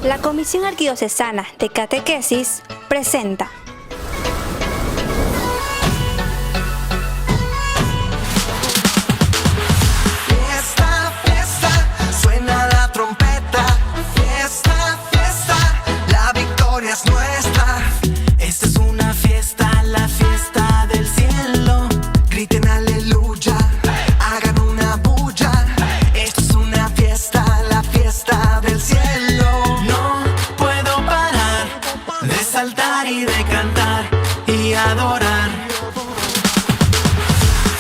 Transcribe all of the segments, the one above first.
La Comisión Arquidiocesana de Catequesis presenta Fiesta, fiesta, suena la trompeta. Fiesta, fiesta, la victoria es nuestra. Esta es una fiesta, la fiesta del cielo. Griten aleluya, hagan una bulla. Esto es una fiesta, la fiesta del cielo. No puedo parar de saltar y de cantar y adorar.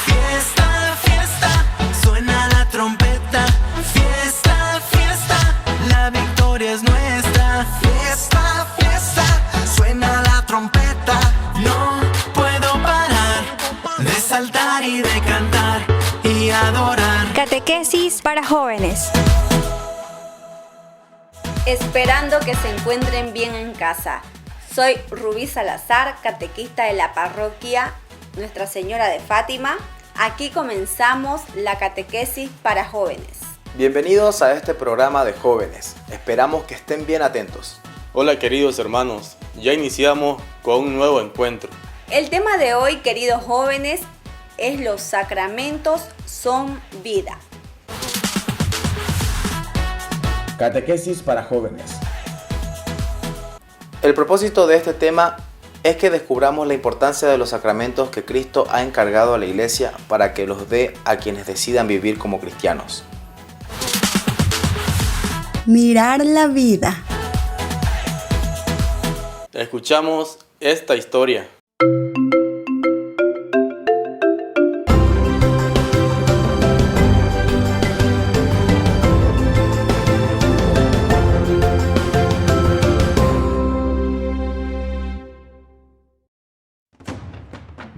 Fiesta, fiesta, suena la trompeta. Fiesta, fiesta, la victoria es nuestra. Fiesta, fiesta, suena la trompeta. No puedo parar de saltar y de cantar y adorar. Catequesis para jóvenes. Esperando que se encuentren bien en casa. Soy Rubí Salazar, catequista de la parroquia Nuestra Señora de Fátima. Aquí comenzamos la catequesis para jóvenes. Bienvenidos a este programa de jóvenes. Esperamos que estén bien atentos. Hola queridos hermanos, ya iniciamos con un nuevo encuentro. El tema de hoy, queridos jóvenes, es los sacramentos son vida. Catequesis para jóvenes. El propósito de este tema es que descubramos la importancia de los sacramentos que Cristo ha encargado a la Iglesia para que los dé a quienes decidan vivir como cristianos. Mirar la vida. Escuchamos esta historia.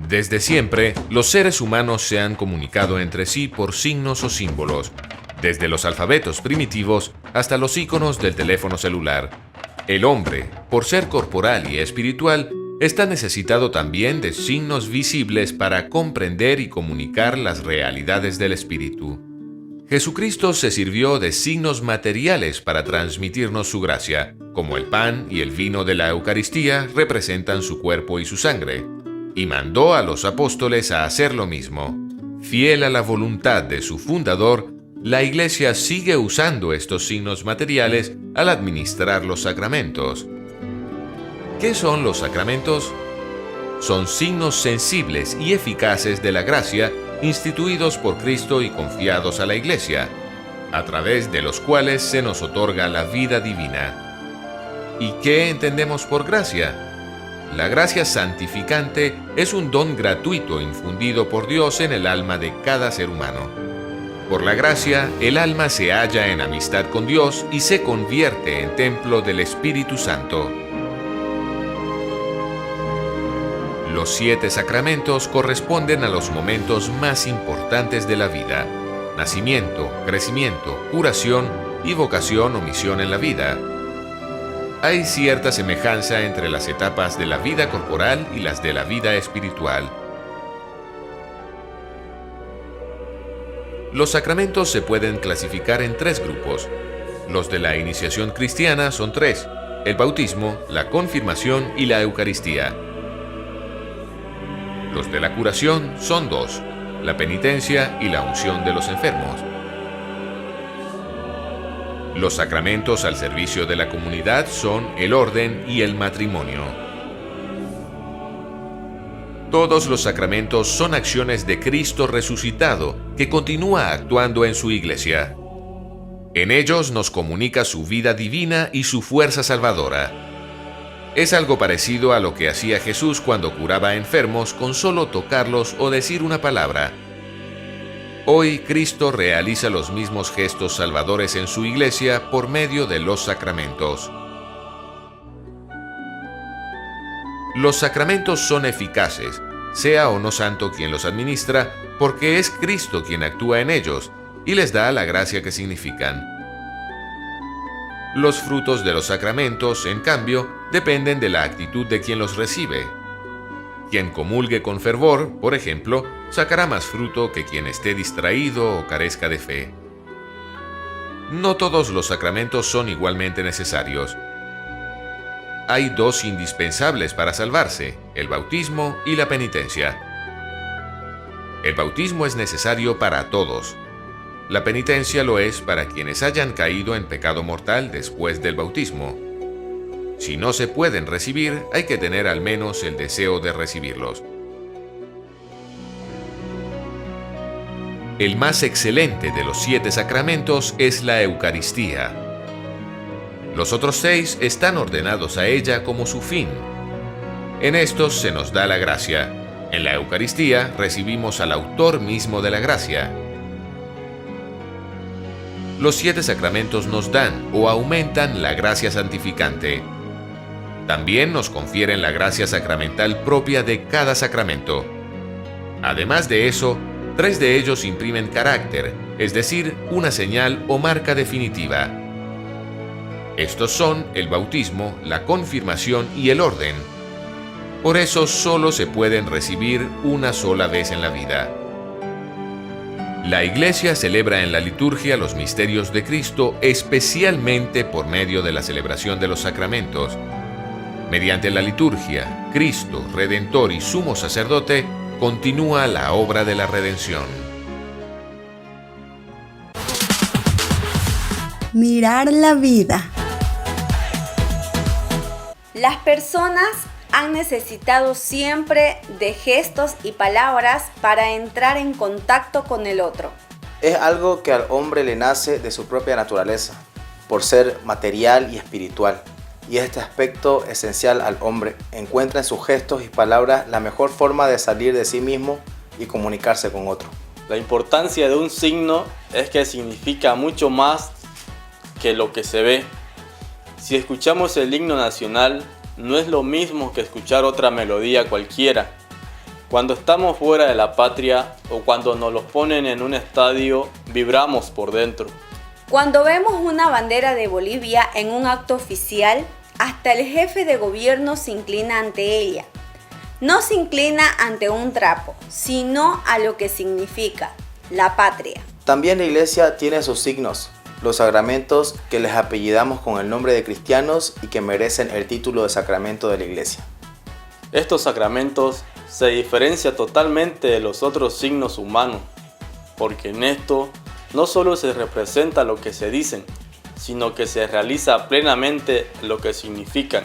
Desde siempre, los seres humanos se han comunicado entre sí por signos o símbolos, desde los alfabetos primitivos hasta los iconos del teléfono celular. El hombre, por ser corporal y espiritual, está necesitado también de signos visibles para comprender y comunicar las realidades del espíritu. Jesucristo se sirvió de signos materiales para transmitirnos su gracia, como el pan y el vino de la Eucaristía representan su cuerpo y su sangre, y mandó a los apóstoles a hacer lo mismo. Fiel a la voluntad de su fundador, la Iglesia sigue usando estos signos materiales al administrar los sacramentos. ¿Qué son los sacramentos? Son signos sensibles y eficaces de la gracia instituidos por Cristo y confiados a la Iglesia, a través de los cuales se nos otorga la vida divina. ¿Y qué entendemos por gracia? La gracia santificante es un don gratuito infundido por Dios en el alma de cada ser humano. Por la gracia, el alma se halla en amistad con Dios y se convierte en templo del Espíritu Santo. Los 7 sacramentos corresponden a los momentos más importantes de la vida: nacimiento, crecimiento, curación y vocación o misión en la vida. Hay cierta semejanza entre las etapas de la vida corporal y las de la vida espiritual. Los sacramentos se pueden clasificar en 3 grupos. Los de la iniciación cristiana son 3: el bautismo, la confirmación y la Eucaristía. Los de la curación son 2: la penitencia y la unción de los enfermos. Los sacramentos al servicio de la comunidad son el orden y el matrimonio. Todos los sacramentos son acciones de Cristo resucitado que continúa actuando en su Iglesia. En ellos nos comunica su vida divina y su fuerza salvadora. Es algo parecido a lo que hacía Jesús cuando curaba a enfermos con solo tocarlos o decir una palabra. Hoy Cristo realiza los mismos gestos salvadores en su Iglesia por medio de los sacramentos. Los sacramentos son eficaces, sea o no santo quien los administra, porque es Cristo quien actúa en ellos y les da la gracia que significan. Los frutos de los sacramentos, en cambio, dependen de la actitud de quien los recibe. Quien comulgue con fervor, por ejemplo, sacará más fruto que quien esté distraído o carezca de fe. no todos los sacramentos son igualmente necesarios. Hay dos indispensables para salvarse, el bautismo y la penitencia. El bautismo es necesario para todos. La penitencia lo es para quienes hayan caído en pecado mortal después del bautismo. Si no se pueden recibir, hay que tener al menos el deseo de recibirlos. El más excelente de los 7 sacramentos es la Eucaristía. Los otros 6 están ordenados a ella como su fin. En estos se nos da la gracia. En la Eucaristía recibimos al autor mismo de la gracia. Los 7 sacramentos nos dan o aumentan la gracia santificante. También nos confieren la gracia sacramental propia de cada sacramento. Además de eso, 3 de ellos imprimen carácter, es decir, una señal o marca definitiva. Estos son el bautismo, la confirmación y el orden. Por eso solo se pueden recibir una sola vez en la vida. La Iglesia celebra en la liturgia los misterios de Cristo especialmente por medio de la celebración de los sacramentos. Mediante la liturgia, Cristo, Redentor y Sumo Sacerdote, continúa la obra de la redención. Mirar la vida. Las personas han necesitado siempre de gestos y palabras para entrar en contacto con el otro. Es algo que al hombre le nace de su propia naturaleza, por ser material y espiritual. Y este aspecto esencial al hombre encuentra en sus gestos y palabras la mejor forma de salir de sí mismo y comunicarse con otro. La importancia de un signo es que significa mucho más que lo que se ve. Si escuchamos el himno nacional, no es lo mismo que escuchar otra melodía cualquiera. Cuando estamos fuera de la patria o cuando nos los ponen en un estadio, vibramos por dentro. Cuando vemos una bandera de Bolivia en un acto oficial, hasta el jefe de gobierno se inclina ante ella. No se inclina ante un trapo, sino a lo que significa, la patria. También la Iglesia tiene sus signos, los sacramentos que les apellidamos con el nombre de cristianos y que merecen el título de sacramento de la Iglesia. Estos sacramentos se diferencian totalmente de los otros signos humanos, porque en esto no solo se representa lo que se dicen, sino que se realiza plenamente lo que significan.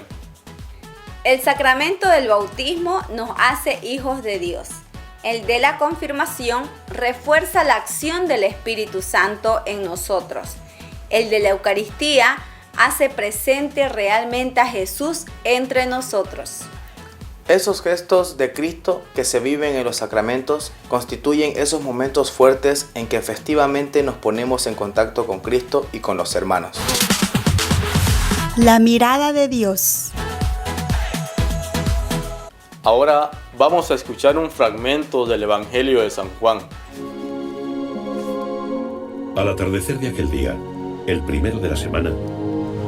El sacramento del bautismo nos hace hijos de Dios. El de la confirmación refuerza la acción del Espíritu Santo en nosotros. El de la Eucaristía hace presente realmente a Jesús entre nosotros. Esos gestos de Cristo que se viven en los sacramentos constituyen esos momentos fuertes en que festivamente nos ponemos en contacto con Cristo y con los hermanos. La mirada de Dios. Ahora vamos a escuchar un fragmento del Evangelio de San Juan. Al atardecer de aquel día, el primero de la semana,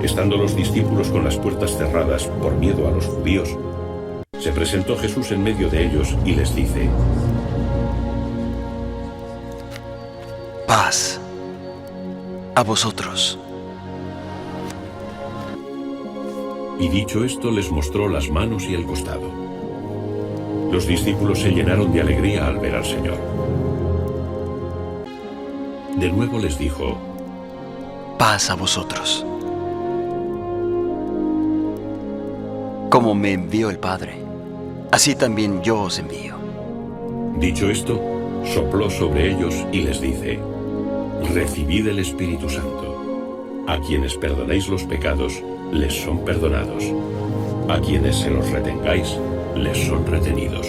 estando los discípulos con las puertas cerradas por miedo a los judíos, se presentó Jesús en medio de ellos y les dice: Paz a vosotros. Y dicho esto les mostró las manos y el costado. Los discípulos se llenaron de alegría al ver al Señor. De nuevo les dijo: Paz a vosotros. Como me envió el Padre, así también yo os envío. Dicho esto, sopló sobre ellos y les dice: Recibid el Espíritu Santo. A quienes perdonéis los pecados, les son perdonados. A quienes se los retengáis, les son retenidos.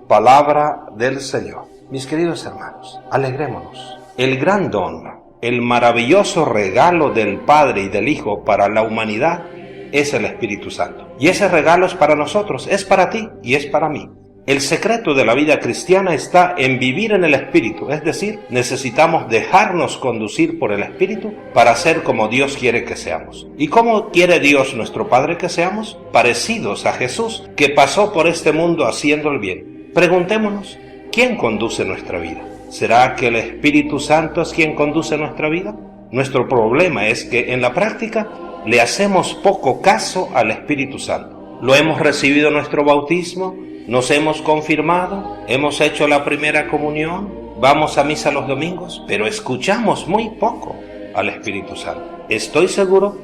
Palabra del Señor. Mis queridos hermanos, alegrémonos. El gran don, el maravilloso regalo del Padre y del Hijo para la humanidad es el Espíritu Santo. Y ese regalo es para nosotros, es para ti y es para mí. El secreto de la vida cristiana está en vivir en el Espíritu, es decir, necesitamos dejarnos conducir por el Espíritu para ser como Dios quiere que seamos. ¿Y cómo quiere Dios nuestro Padre que seamos? Parecidos a Jesús, que pasó por este mundo haciendo el bien. Preguntémonos, ¿quién conduce nuestra vida? ¿Será que el Espíritu Santo es quien conduce nuestra vida? Nuestro problema es que en la práctica le hacemos poco caso al Espíritu Santo. Lo hemos recibido en nuestro bautismo, nos hemos confirmado, hemos hecho la primera comunión, vamos a misa los domingos, pero escuchamos muy poco al Espíritu Santo. Estoy seguro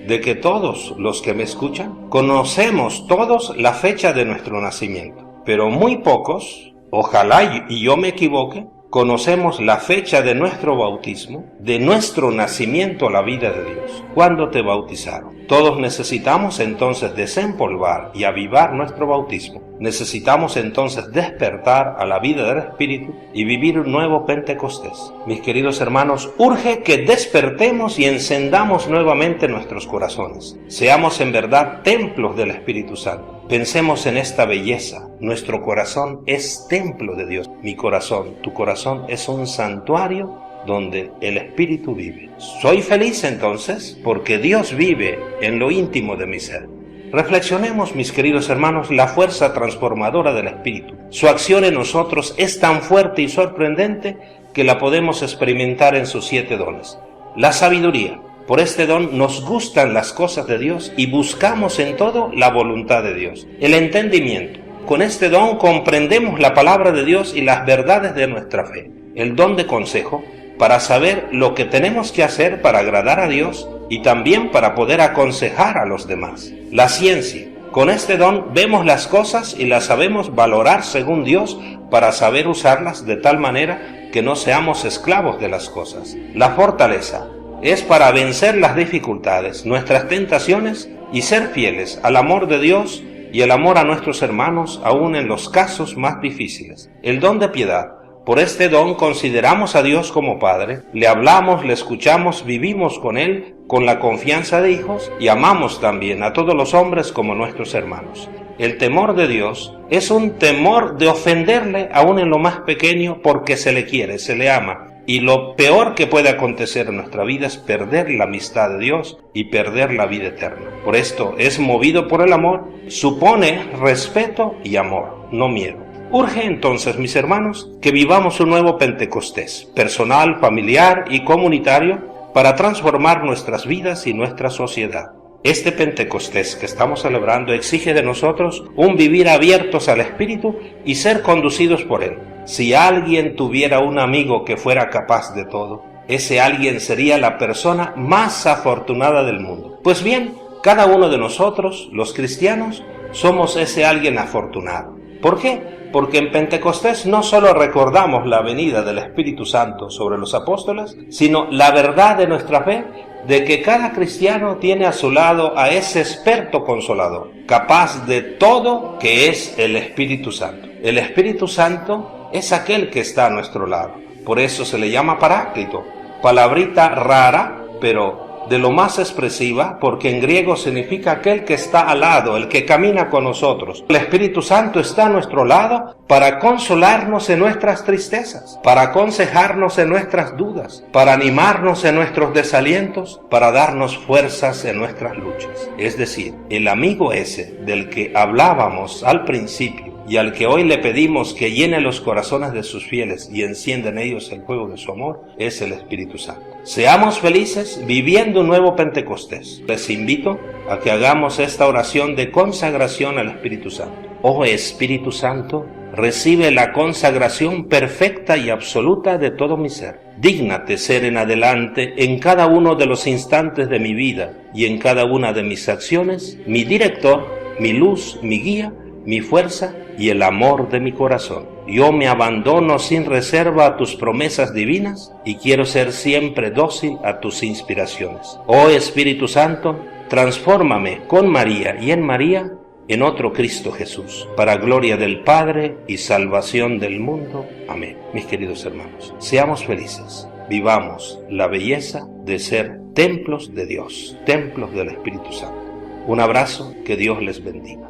de que todos los que me escuchan conocemos todos la fecha de nuestro nacimiento, pero muy pocos, ojalá y yo me equivoque, conocemos la fecha de nuestro bautismo, de nuestro nacimiento a la vida de Dios. ¿Cuándo te bautizaron? Todos necesitamos entonces desempolvar y avivar nuestro bautismo. Necesitamos entonces despertar a la vida del Espíritu y vivir un nuevo Pentecostés. Mis queridos hermanos, urge que despertemos y encendamos nuevamente nuestros corazones. Seamos en verdad templos del Espíritu Santo. Pensemos en esta belleza. Nuestro corazón es templo de Dios. Mi corazón, tu corazón es un santuario donde el Espíritu vive. Soy feliz entonces porque Dios vive en lo íntimo de mi ser. Reflexionemos, mis queridos hermanos, la fuerza transformadora del Espíritu. Su acción en nosotros es tan fuerte y sorprendente que la podemos experimentar en sus 7 dones. La sabiduría. Por este don nos gustan las cosas de Dios y buscamos en todo la voluntad de Dios. El entendimiento. Con este don comprendemos la palabra de Dios y las verdades de nuestra fe. El don de consejo, para saber lo que tenemos que hacer para agradar a Dios y también para poder aconsejar a los demás. La ciencia. Con este don vemos las cosas y las sabemos valorar según Dios para saber usarlas de tal manera que no seamos esclavos de las cosas. La fortaleza es para vencer las dificultades, nuestras tentaciones y ser fieles al amor de Dios y el amor a nuestros hermanos aún en los casos más difíciles. El don de piedad. Por este don consideramos a Dios como Padre, le hablamos, le escuchamos, vivimos con Él con la confianza de hijos y amamos también a todos los hombres como nuestros hermanos. El temor de Dios es un temor de ofenderle aún en lo más pequeño porque se le quiere, se le ama. Y lo peor que puede acontecer en nuestra vida es perder la amistad de Dios y perder la vida eterna. Por esto es movido por el amor, supone respeto y amor, no miedo. Urge entonces, mis hermanos, que vivamos un nuevo Pentecostés, personal, familiar y comunitario, para transformar nuestras vidas y nuestra sociedad. Este Pentecostés que estamos celebrando exige de nosotros un vivir abiertos al Espíritu y ser conducidos por Él. Si alguien tuviera un amigo que fuera capaz de todo, ese alguien sería la persona más afortunada del mundo. Pues bien, cada uno de nosotros, los cristianos, somos ese alguien afortunado. ¿Por qué? Porque en Pentecostés no solo recordamos la venida del Espíritu Santo sobre los apóstoles, sino la verdad de nuestra fe, de que cada cristiano tiene a su lado a ese experto consolador, capaz de todo, que es el Espíritu Santo. El Espíritu Santo es aquel que está a nuestro lado. Por eso se le llama Paráclito, palabrita rara, pero de lo más expresiva, porque en griego significa aquel que está al lado, el que camina con nosotros. El Espíritu Santo está a nuestro lado para consolarnos en nuestras tristezas, para aconsejarnos en nuestras dudas, para animarnos en nuestros desalientos, para darnos fuerzas en nuestras luchas. Es decir, el amigo ese del que hablábamos al principio y al que hoy le pedimos que llene los corazones de sus fieles y encienda en ellos el fuego de su amor, es el Espíritu Santo. Seamos felices viviendo un nuevo Pentecostés. Les invito a que hagamos esta oración de consagración al Espíritu Santo. Oh Espíritu Santo, recibe la consagración perfecta y absoluta de todo mi ser. Dígnate ser en adelante en cada uno de los instantes de mi vida y en cada una de mis acciones, mi director, mi luz, mi guía, mi fuerza y el amor de mi corazón. Yo me abandono sin reserva a tus promesas divinas y quiero ser siempre dócil a tus inspiraciones. Oh Espíritu Santo, transfórmame con María y en María en otro Cristo Jesús, para gloria del Padre y salvación del mundo. Amén. Mis queridos hermanos, seamos felices, vivamos la belleza de ser templos de Dios, templos del Espíritu Santo. Un abrazo, que Dios les bendiga.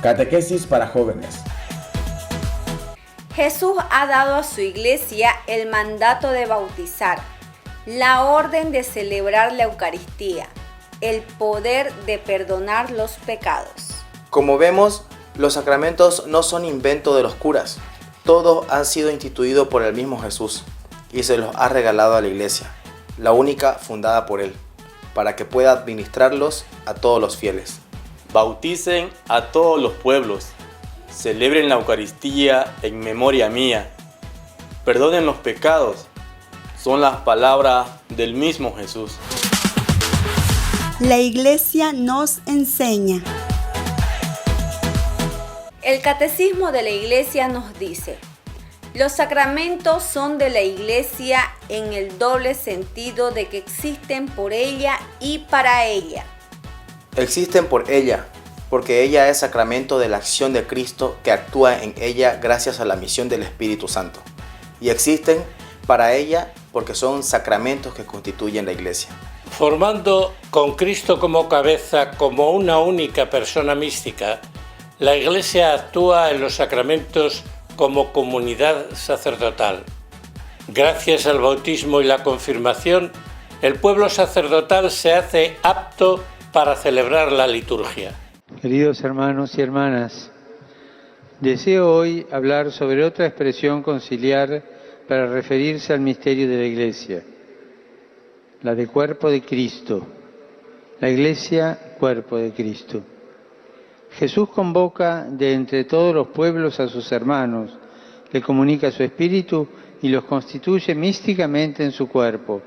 Catequesis para jóvenes. Jesús ha dado a su iglesia el mandato de bautizar, la orden de celebrar la Eucaristía, el poder de perdonar los pecados. Como vemos, los sacramentos no son invento de los curas. Todos han sido instituidos por el mismo Jesús y se los ha regalado a la iglesia, la única fundada por Él, para que pueda administrarlos a todos los fieles. Bauticen a todos los pueblos, celebren la Eucaristía en memoria mía, perdonen los pecados, son las palabras del mismo Jesús. La iglesia nos enseña. El Catecismo de la Iglesia nos dice: los sacramentos son de la Iglesia en el doble sentido de que existen por ella y para ella. Existen por ella, porque ella es sacramento de la acción de Cristo que actúa en ella gracias a la misión del Espíritu Santo. Y existen para ella porque son sacramentos que constituyen la Iglesia. Formando con Cristo como cabeza, como una única persona mística, la Iglesia actúa en los sacramentos como comunidad sacerdotal. Gracias al bautismo y la confirmación, el pueblo sacerdotal se hace apto para celebrar la liturgia. Queridos hermanos y hermanas, deseo hoy hablar sobre otra expresión conciliar para referirse al misterio de la Iglesia, la de cuerpo de Cristo. La Iglesia, cuerpo de Cristo. Jesús convoca de entre todos los pueblos a sus hermanos, le comunica su espíritu y los constituye místicamente en su cuerpo.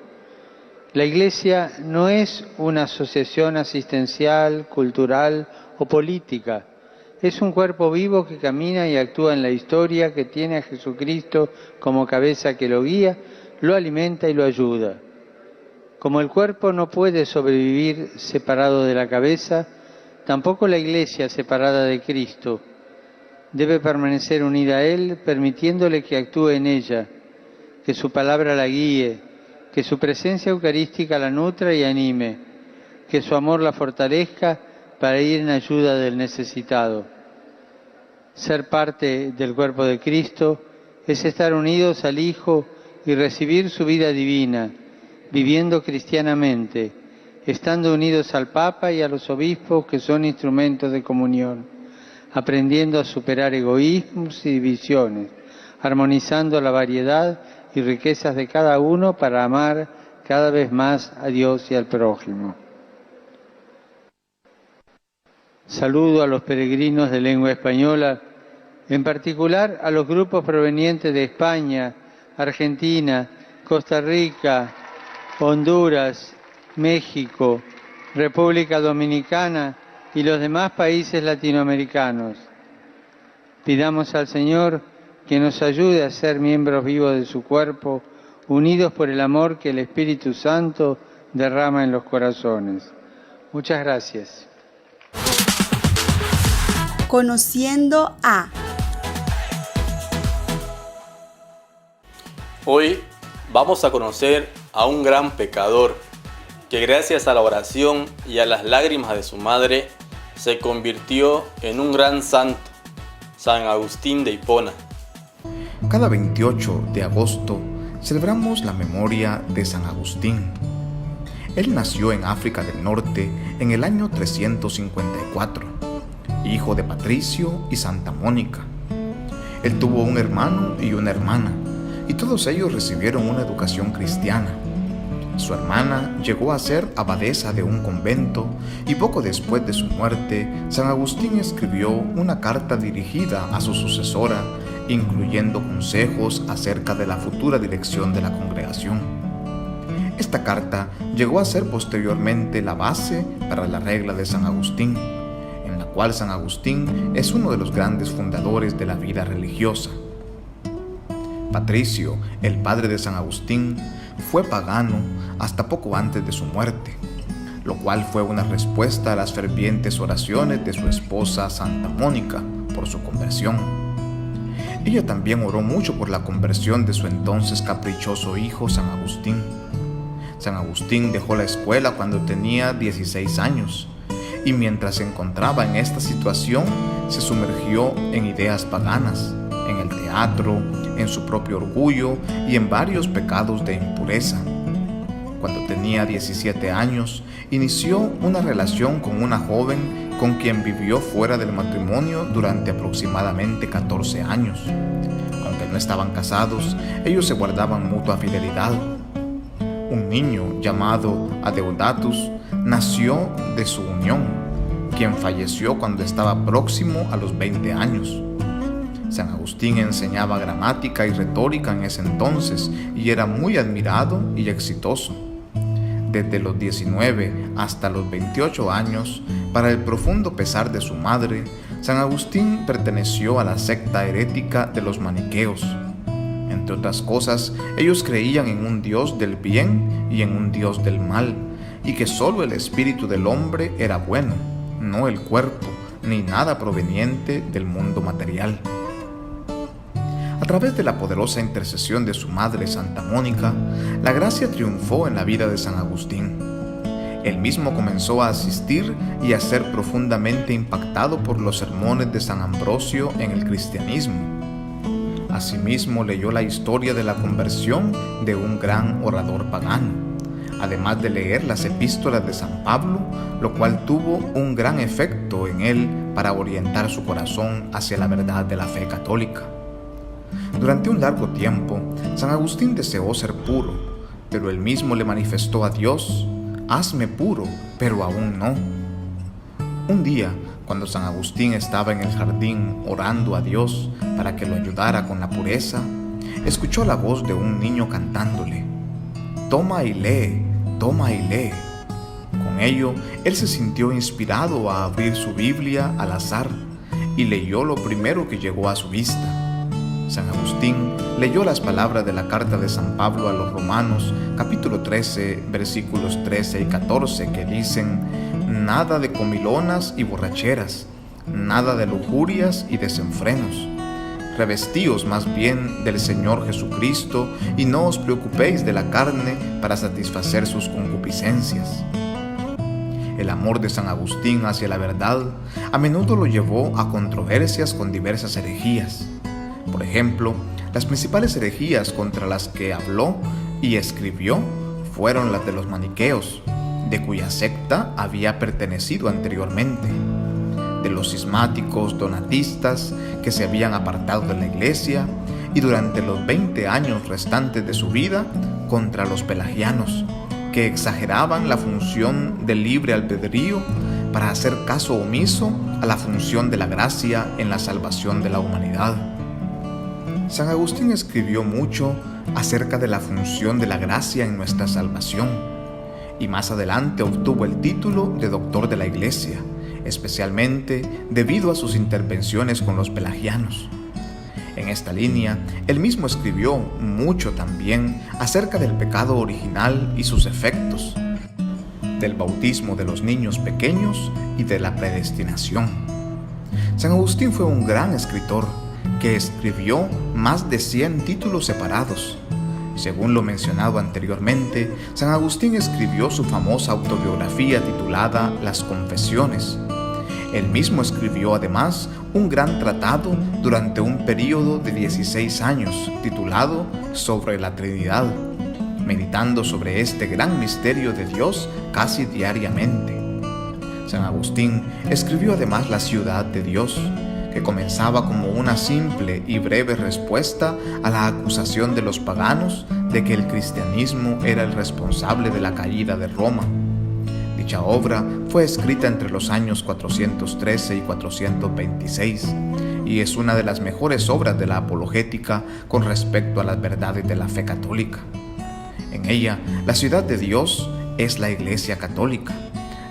La Iglesia no es una asociación asistencial, cultural o política. Es un cuerpo vivo que camina y actúa en la historia, que tiene a Jesucristo como cabeza que lo guía, lo alimenta y lo ayuda. Como el cuerpo no puede sobrevivir separado de la cabeza, tampoco la Iglesia separada de Cristo. Debe permanecer unida a Él, permitiéndole que actúe en ella, que su palabra la guíe, que su presencia eucarística la nutra y anime, que su amor la fortalezca para ir en ayuda del necesitado. Ser parte del cuerpo de Cristo es estar unidos al Hijo y recibir su vida divina, viviendo cristianamente, estando unidos al Papa y a los obispos que son instrumentos de comunión, aprendiendo a superar egoísmos y divisiones, armonizando la variedad y riquezas de cada uno para amar cada vez más a Dios y al prójimo. Saludo a los peregrinos de lengua española, en particular a los grupos provenientes de España, Argentina, Costa Rica, Honduras, México, República Dominicana y los demás países latinoamericanos. Pidamos al Señor que nos ayude a ser miembros vivos de su cuerpo, unidos por el amor que el Espíritu Santo derrama en los corazones. Muchas gracias. Conociendo a. Hoy vamos a conocer a un gran pecador que gracias a la oración y a las lágrimas de su madre se convirtió en un gran santo, San Agustín de Hipona. Cada 28 de agosto celebramos la memoria de San Agustín. Él nació en África del Norte en el año 354, hijo de Patricio y Santa Mónica. Él tuvo un hermano y una hermana, y todos ellos recibieron una educación cristiana. Su hermana llegó a ser abadesa de un convento y poco después de su muerte, San Agustín escribió una carta dirigida a su sucesora, incluyendo consejos acerca de la futura dirección de la congregación. Esta carta llegó a ser posteriormente la base para la regla de San Agustín, en la cual San Agustín es uno de los grandes fundadores de la vida religiosa. Patricio, el padre de San Agustín, fue pagano hasta poco antes de su muerte, lo cual fue una respuesta a las fervientes oraciones de su esposa Santa Mónica por su conversión. Ella también oró mucho por la conversión de su entonces caprichoso hijo San Agustín. San Agustín dejó la escuela cuando tenía 16 años y mientras se encontraba en esta situación se sumergió en ideas paganas, en el teatro, en su propio orgullo y en varios pecados de impureza. Cuando tenía 17 años, inició una relación con una joven con quien vivió fuera del matrimonio durante aproximadamente 14 años. Aunque no estaban casados, ellos se guardaban mutua fidelidad. Un niño llamado Adeodatus nació de su unión, quien falleció cuando estaba próximo a los 20 años. San Agustín enseñaba gramática y retórica en ese entonces y era muy admirado y exitoso. Desde los 19 hasta los 28 años, para el profundo pesar de su madre, San Agustín perteneció a la secta herética de los maniqueos. Entre otras cosas, ellos creían en un Dios del bien y en un Dios del mal, y que solo el espíritu del hombre era bueno, no el cuerpo, ni nada proveniente del mundo material. A través de la poderosa intercesión de su madre Santa Mónica, la gracia triunfó en la vida de San Agustín. Él mismo comenzó a asistir y a ser profundamente impactado por los sermones de San Ambrosio en el cristianismo. Asimismo, leyó la historia de la conversión de un gran orador pagano, además de leer las epístolas de San Pablo, lo cual tuvo un gran efecto en él para orientar su corazón hacia la verdad de la fe católica. Durante un largo tiempo, San Agustín deseó ser puro, pero él mismo le manifestó a Dios: «Hazme puro, pero aún no». Un día, cuando San Agustín estaba en el jardín orando a Dios para que lo ayudara con la pureza, escuchó la voz de un niño cantándole: «Toma y lee, toma y lee». Con ello, él se sintió inspirado a abrir su Biblia al azar y leyó lo primero que llegó a su vista. San Agustín leyó las palabras de la carta de San Pablo a los Romanos, capítulo 13, versículos 13 y 14, que dicen: «Nada de comilonas y borracheras, nada de lujurias y desenfrenos. Revestíos más bien del Señor Jesucristo y no os preocupéis de la carne para satisfacer sus concupiscencias». El amor de San Agustín hacia la verdad a menudo lo llevó a controversias con diversas herejías. Por ejemplo, las principales herejías contra las que habló y escribió fueron las de los maniqueos, de cuya secta había pertenecido anteriormente, de los cismáticos donatistas que se habían apartado de la iglesia, y durante los 20 años restantes de su vida contra los pelagianos, que exageraban la función del libre albedrío para hacer caso omiso a la función de la gracia en la salvación de la humanidad. San Agustín escribió mucho acerca de la función de la gracia en nuestra salvación, y más adelante obtuvo el título de doctor de la Iglesia, especialmente debido a sus intervenciones con los pelagianos. En esta línea, él mismo escribió mucho también acerca del pecado original y sus efectos, del bautismo de los niños pequeños y de la predestinación. San Agustín fue un gran escritor que escribió más de 100 títulos separados. Según lo mencionado anteriormente, San Agustín escribió su famosa autobiografía titulada Las Confesiones. Él mismo escribió además un gran tratado durante un período de 16 años titulado Sobre la Trinidad, meditando sobre este gran misterio de Dios casi diariamente. San Agustín escribió además La Ciudad de Dios, que comenzaba como una simple y breve respuesta a la acusación de los paganos de que el cristianismo era el responsable de la caída de Roma. Dicha obra fue escrita entre los años 413 y 426 y es una de las mejores obras de la apologética con respecto a las verdades de la fe católica. En ella, la ciudad de Dios es la Iglesia Católica.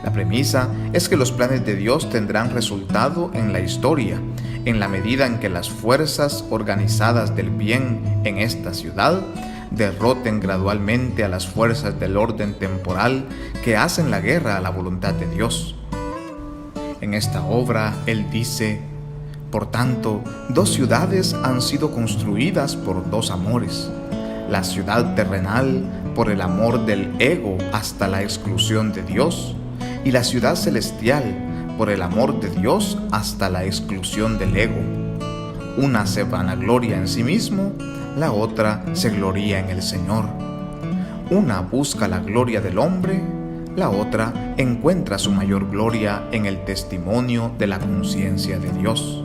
La premisa es que los planes de Dios tendrán resultado en la historia, en la medida en que las fuerzas organizadas del bien en esta ciudad derroten gradualmente a las fuerzas del orden temporal que hacen la guerra a la voluntad de Dios. En esta obra, él dice: «Por tanto, dos ciudades han sido construidas por dos amores. La ciudad terrenal por el amor del ego hasta la exclusión de Dios, y la ciudad celestial por el amor de Dios hasta la exclusión del ego. Una se vanagloria en sí mismo, la otra se gloria en el Señor. una busca la gloria del hombre, la otra encuentra su mayor gloria en el testimonio de la conciencia de Dios.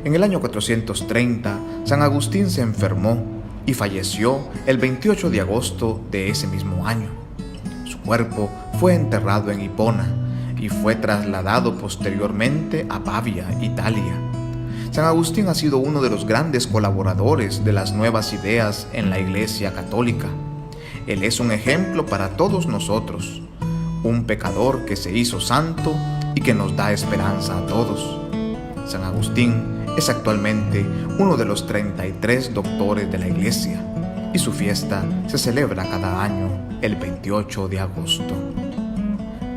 En el año 430, San Agustín se enfermó y falleció el 28 de agosto de ese mismo año. Su cuerpo fue enterrado en Hipona y fue trasladado posteriormente a Pavia, Italia. San Agustín ha sido uno de los grandes colaboradores de las nuevas ideas en la Iglesia Católica. Él es un ejemplo para todos nosotros, un pecador que se hizo santo y que nos da esperanza a todos. San Agustín es actualmente uno de los 33 doctores de la Iglesia y su fiesta se celebra cada año el 28 de agosto.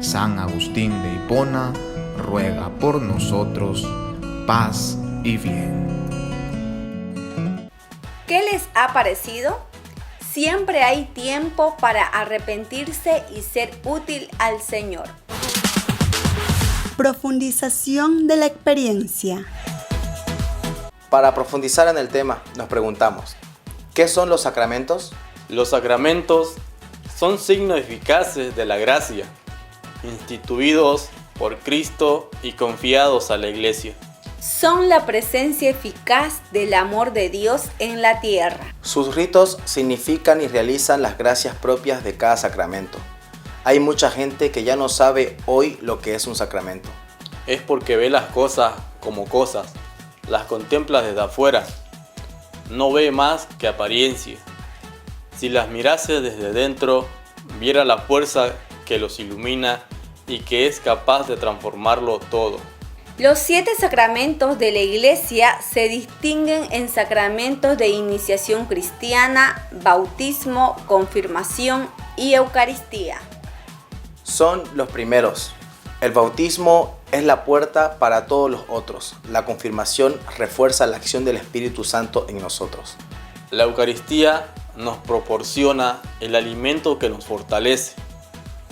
San Agustín de Hipona ruega por nosotros, paz y bien. ¿Qué les ha parecido? Siempre hay tiempo para arrepentirse y ser útil al Señor. Profundización de la experiencia. Para profundizar en el tema, nos preguntamos, ¿qué son los sacramentos? Los sacramentos son signos eficaces de la gracia, instituidos por Cristo y confiados a la Iglesia. Son la presencia eficaz del amor de Dios en la tierra. Sus ritos significan y realizan las gracias propias de cada sacramento. Hay mucha gente que ya no sabe hoy lo que es un sacramento. Es porque ve las cosas como cosas, las contempla desde afuera, no ve más que apariencia. Si las mirase desde dentro, viera la fuerza que los ilumina y que es capaz de transformarlo todo. Los 7 sacramentos de la Iglesia se distinguen en sacramentos de iniciación cristiana, bautismo, confirmación y Eucaristía. Son los primeros. El bautismo es la puerta para todos los otros. La confirmación refuerza la acción del Espíritu Santo en nosotros. La Eucaristía nos proporciona el alimento que nos fortalece.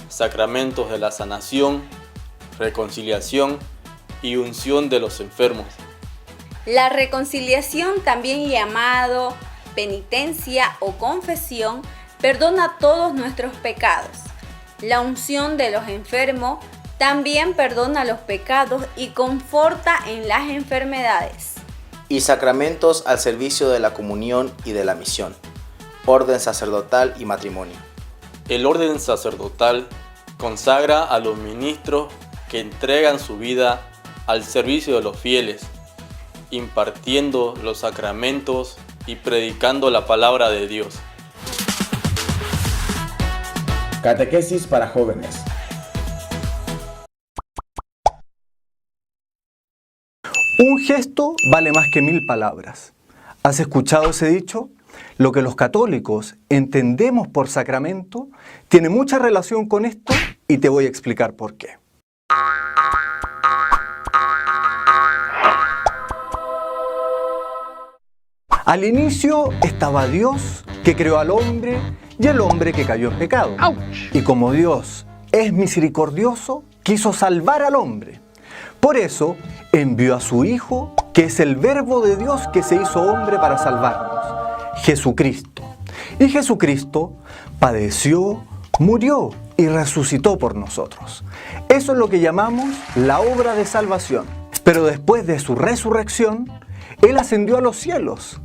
Sacramentos de la sanación, reconciliación y unción de los enfermos. La reconciliación, también llamado penitencia o confesión, perdona todos nuestros pecados. La unción de los enfermos también perdona los pecados y conforta en las enfermedades. Y sacramentos al servicio de la comunión y de la misión. Orden sacerdotal y matrimonio. El orden sacerdotal consagra a los ministros que entregan su vida al servicio de los fieles, impartiendo los sacramentos y predicando la palabra de Dios. Catequesis para jóvenes. Un gesto vale más que 1000 palabras. ¿Has escuchado ese dicho? Lo que los católicos entendemos por sacramento tiene mucha relación con esto y te voy a explicar por qué. Al inicio estaba Dios, que creó al hombre, y el hombre que cayó en pecado. ¡Auch! Y como Dios es misericordioso, quiso salvar al hombre. Por eso envió a su Hijo, que es el Verbo de Dios que se hizo hombre para salvarnos, Jesucristo. Y Jesucristo padeció, murió y resucitó por nosotros. Eso es lo que llamamos la obra de salvación. Pero después de su resurrección, Él ascendió a los cielos.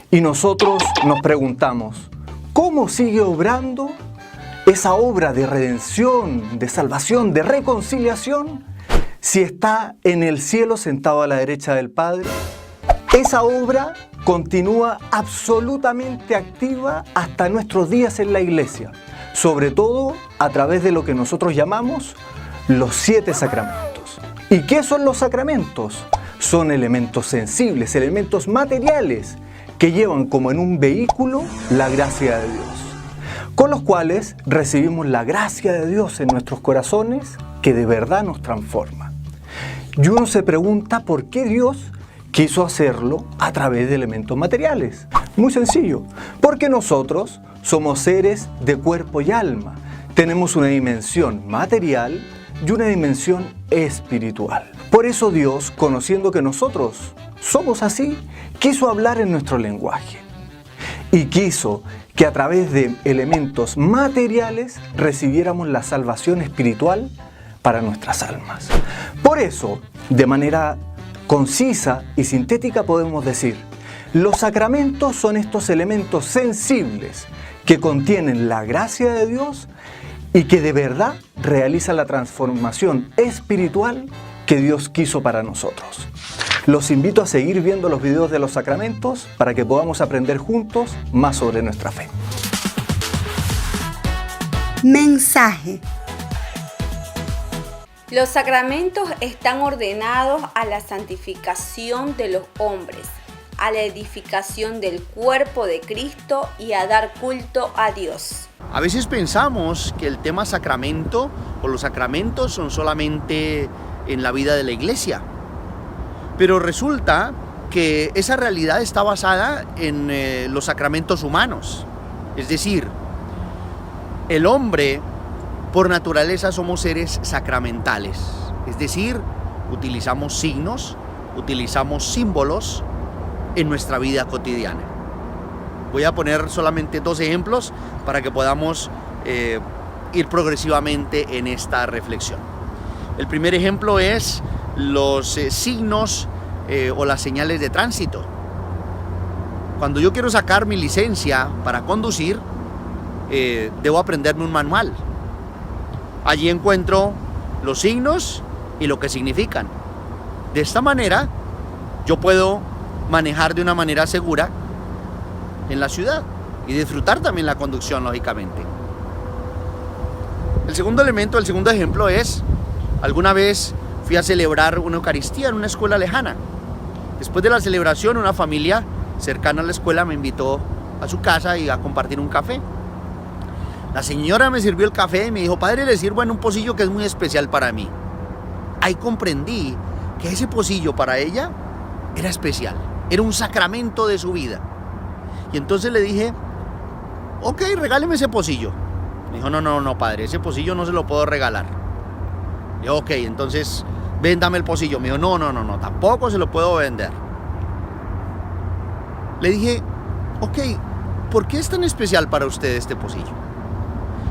Y nosotros nos preguntamos, ¿cómo sigue obrando esa obra de redención, de salvación, de reconciliación, si está en el cielo sentado a la derecha del Padre? Esa obra continúa absolutamente activa hasta nuestros días en la Iglesia, sobre todo a través de lo que nosotros llamamos los 7 sacramentos. ¿Y qué son los sacramentos? Son elementos sensibles, elementos materiales, que llevan como en un vehículo la gracia de Dios, con los cuales recibimos la gracia de Dios en nuestros corazones, que de verdad nos transforma. Y uno se pregunta por qué Dios quiso hacerlo a través de elementos materiales. Muy sencillo, porque nosotros somos seres de cuerpo y alma. Tenemos una dimensión material y una dimensión espiritual. Por eso Dios, conociendo que nosotros somos así, quiso hablar en nuestro lenguaje. Y quiso que a través de elementos materiales recibiéramos la salvación espiritual para nuestras almas. Por eso, de manera concisa y sintética podemos decir, los sacramentos son estos elementos sensibles que contienen la gracia de Dios y que de verdad realizan la transformación espiritual que Dios quiso para nosotros. Los invito a seguir viendo los videos de los sacramentos para que podamos aprender juntos más sobre nuestra fe. Mensaje. Los sacramentos están ordenados a la santificación de los hombres, a la edificación del cuerpo de Cristo y a dar culto a Dios. A veces pensamos que el tema sacramento o los sacramentos son solamente en la vida de la iglesia, pero resulta que esa realidad está basada en los sacramentos humanos. Es decir, el hombre por naturaleza somos seres sacramentales, es decir, utilizamos signos, utilizamos símbolos en nuestra vida cotidiana. Voy a poner solamente 2 ejemplos para que podamos ir progresivamente en esta reflexión. El primer ejemplo es los signos o las señales de tránsito. Cuando yo quiero sacar mi licencia para conducir, debo aprenderme un manual. Allí encuentro los signos y lo que significan. De esta manera, yo puedo manejar de una manera segura en la ciudad y disfrutar también la conducción, lógicamente. El segundo elemento, el segundo ejemplo es, alguna vez fui a celebrar una Eucaristía en una escuela lejana. Después de la celebración, una familia cercana a la escuela me invitó a su casa y a compartir un café. La señora me sirvió el café y me dijo, padre, le sirvo en un pocillo que es muy especial para mí. Ahí comprendí que ese pocillo para ella era especial, era un sacramento de su vida. Y entonces le dije, ok, regáleme ese pocillo. Me dijo, no, padre, ese pocillo no se lo puedo regalar. Le dije, ok, entonces véndame el pocillo. Me dijo, no, tampoco se lo puedo vender. Le dije, ok, ¿por qué es tan especial para usted este pocillo?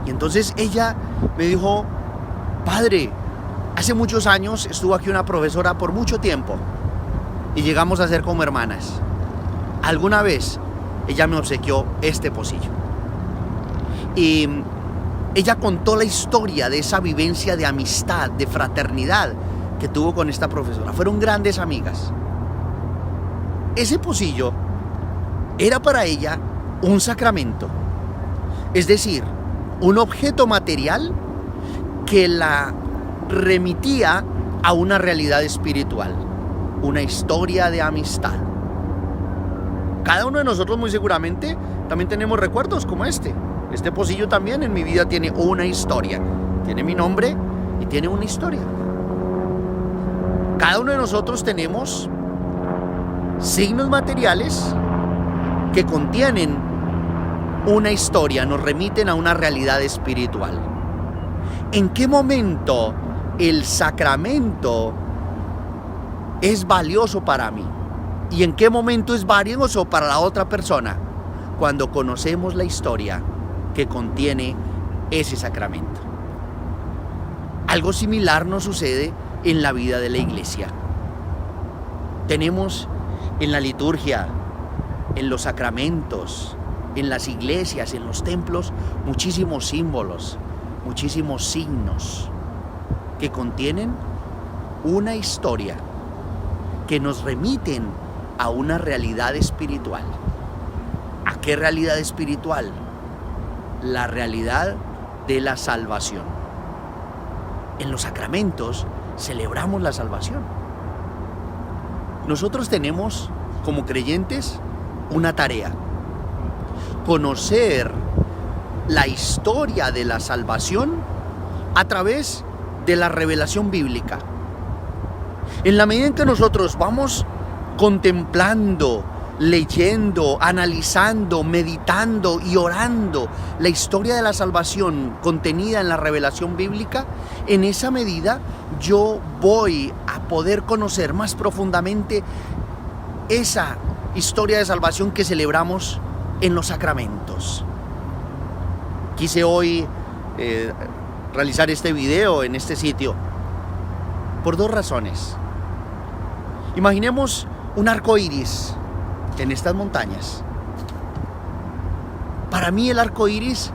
Y entonces ella me dijo, padre, hace muchos años estuvo aquí una profesora por mucho tiempo y llegamos a ser como hermanas. Alguna vez ella me obsequió este pocillo. Y ella contó la historia de esa vivencia de amistad, de fraternidad que tuvo con esta profesora. Fueron grandes amigas. Ese pocillo era para ella un sacramento. Es decir, un objeto material que la remitía a una realidad espiritual, una historia de amistad. Cada uno de nosotros muy seguramente también tenemos recuerdos como este. Este pocillo también en mi vida tiene una historia, tiene mi nombre y tiene una historia. Cada uno de nosotros tenemos signos materiales que contienen una historia, nos remiten a una realidad espiritual. ¿En qué momento el sacramento es valioso para mí? ¿Y en qué momento es valioso para la otra persona? Cuando conocemos la historia que contiene ese sacramento. Algo similar nos sucede en la vida de la iglesia. Tenemos en la liturgia, en los sacramentos, en las iglesias, en los templos, muchísimos símbolos, muchísimos signos que contienen una historia, que nos remiten a una realidad espiritual. ¿A qué realidad espiritual? La realidad de la salvación. En los sacramentos celebramos la salvación. Nosotros tenemos, como creyentes, una tarea: conocer la historia de la salvación a través de la revelación bíblica. En la medida en que nosotros vamos contemplando, leyendo, analizando, meditando y orando la historia de la salvación contenida en la revelación bíblica, en esa medida yo voy a poder conocer más profundamente esa historia de salvación que celebramos en los sacramentos. quise hoy realizar este video en este sitio por dos razones. Imaginemos un arco iris en estas montañas. Para mí el arco iris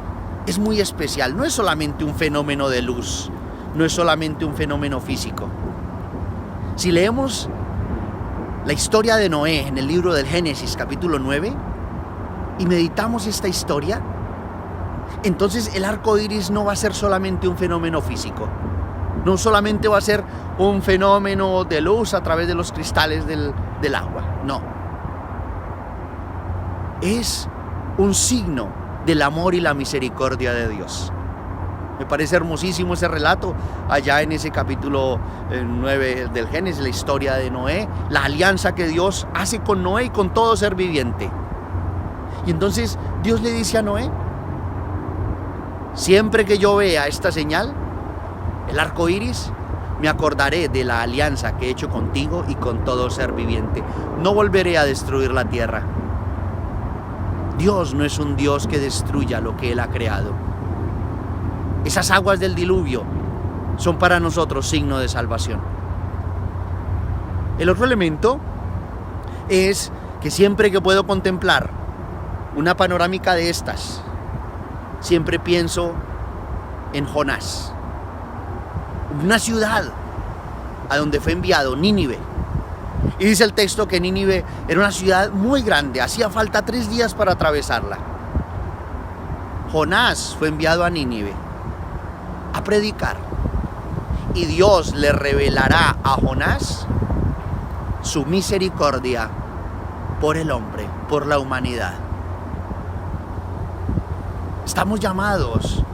es muy especial. No es solamente un fenómeno de luz, no es solamente un fenómeno físico. Si leemos la historia de Noé en el libro del Génesis, capítulo 9, y meditamos esta historia, entonces el arco iris no va a ser solamente un fenómeno físico. No solamente va a ser un fenómeno de luz a través de los cristales del agua. No. Es un signo del amor y la misericordia de Dios. Me parece hermosísimo ese relato allá en ese capítulo 9 del Génesis, la historia de Noé, la alianza que Dios hace con Noé y con todo ser viviente. Y entonces Dios le dice a Noé: siempre que yo vea esta señal, el arco iris, me acordaré de la alianza que he hecho contigo y con todo ser viviente. No volveré a destruir la tierra. Dios no es un Dios que destruya lo que Él ha creado. Esas aguas del diluvio son para nosotros signo de salvación. El otro elemento es que siempre que puedo contemplar una panorámica de estas, siempre pienso en Jonás, una ciudad a donde fue enviado, Nínive. Y dice el texto que Nínive era una ciudad muy grande, hacía falta 3 días para atravesarla. Jonás fue enviado a Nínive a predicar, y Dios le revelará a Jonás su misericordia por el hombre, por la humanidad. Estamos llamados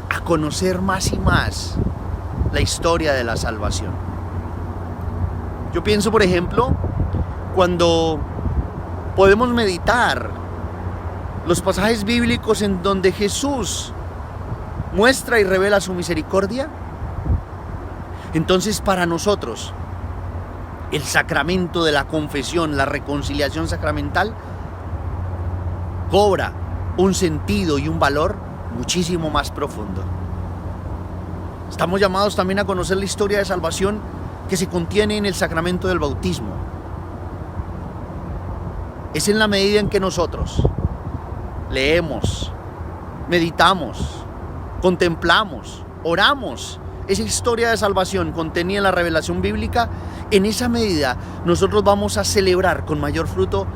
a conocer más y más la historia de la salvación. Yo pienso, por ejemplo, cuando podemos meditar los pasajes bíblicos en donde Jesús muestra y revela su misericordia, entonces para nosotros el sacramento de la confesión, la reconciliación sacramental, cobra un sentido y un valor muchísimo más profundo. Estamos llamados también a conocer la historia de salvación que se contiene en el sacramento del bautismo. Es en la medida en que nosotros leemos, meditamos, contemplamos, oramos esa historia de salvación contenida en la revelación bíblica, en esa medida nosotros vamos a celebrar con mayor fruto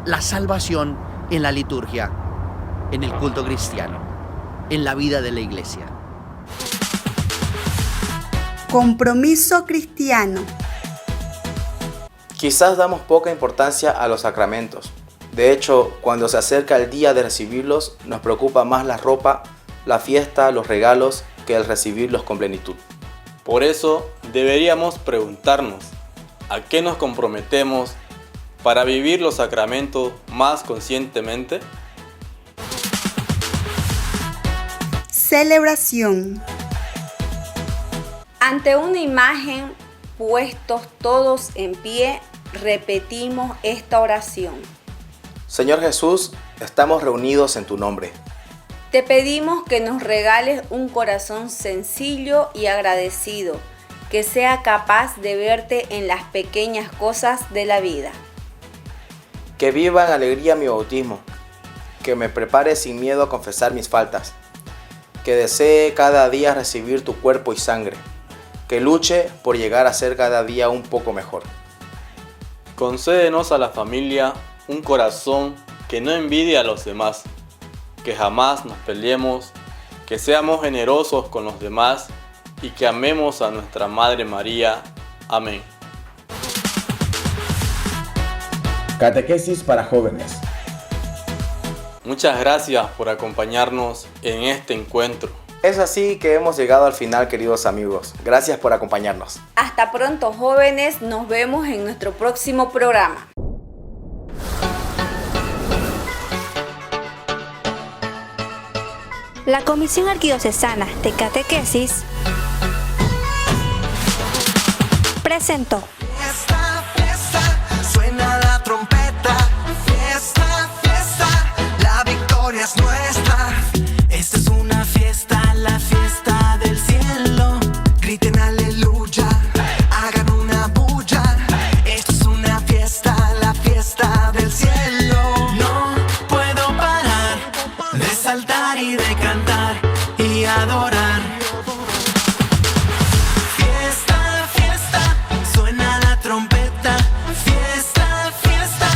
la salvación en la liturgia, en el culto cristiano, en la vida de la iglesia. Compromiso cristiano. Quizás damos poca importancia a los sacramentos. De hecho, cuando se acerca el día de recibirlos, nos preocupa más la ropa, la fiesta, los regalos, que el recibirlos con plenitud. Por eso deberíamos preguntarnos, ¿a qué nos comprometemos para vivir los sacramentos más conscientemente? Celebración. Ante una imagen, puestos todos en pie, repetimos esta oración. Señor Jesús, estamos reunidos en tu nombre. Te pedimos que nos regales un corazón sencillo y agradecido, que sea capaz de verte en las pequeñas cosas de la vida. Que viva en alegría mi bautismo, que me prepare sin miedo a confesar mis faltas, que desee cada día recibir tu cuerpo y sangre, que luche por llegar a ser cada día un poco mejor. Concédenos a la familia un corazón que no envidie a los demás, que jamás nos peleemos, que seamos generosos con los demás y que amemos a nuestra Madre María. Amén. Catequesis para jóvenes. Muchas gracias por acompañarnos en este encuentro. Es así que hemos llegado al final, queridos amigos. Gracias por acompañarnos. Hasta pronto, jóvenes. Nos vemos en nuestro próximo programa. La Comisión Arquidiocesana de Catequesis presentó. Fiesta, fiesta, suena la trompeta. Fiesta, fiesta, la victoria es nuestra. Esta es una adorar. Fiesta, fiesta, suena la trompeta. Fiesta, fiesta,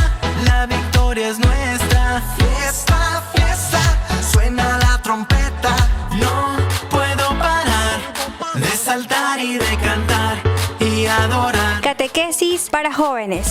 la victoria es nuestra. Fiesta, fiesta, suena la trompeta. No puedo parar de saltar y de cantar y adorar. Catequesis para jóvenes.